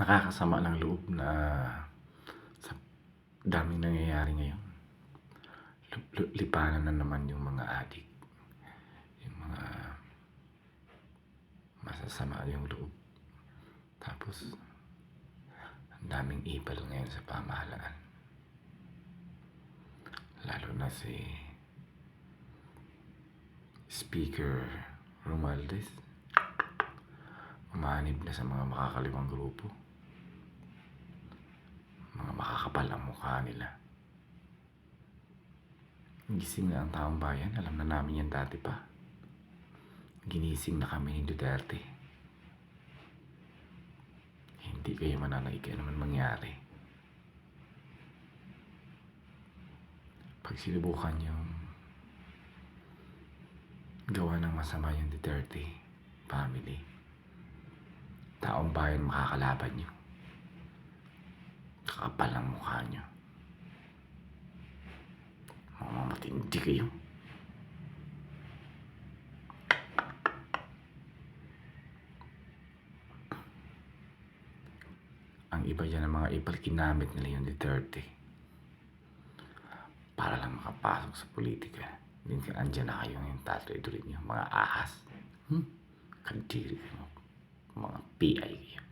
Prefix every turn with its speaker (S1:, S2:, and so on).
S1: Nakakasama ng loob na sa daming nangyayari ngayon. Lipanan na naman yung mga adik, yung mga masasama yung loob. Tapos, ang daming ipal ngayon sa pamahalaan. Lalo na si Speaker Romualdez. Umanib na sa mga makakaliwang grupo. Mga makakapal ang mukha nila. Gising na ang taong bayan. Alam na namin yan dati pa. Ginising na kami ni Duterte. Hindi kayo mananaig kaya naman mangyari. Pag sinubukan yung gawa ng masama yung Duterte family, taong bayan makakalaban nyo. Kakapal ang mukha nyo. Mga matindi kayo. Ang iba dyan ng mga ipal, kinamit nila yung Duterte para lang makapasok sa politika. Hindi andyan na kayo yung tatuloy-tuloy nyo, mga ahas. Kadiri kayo, mga PI kayo.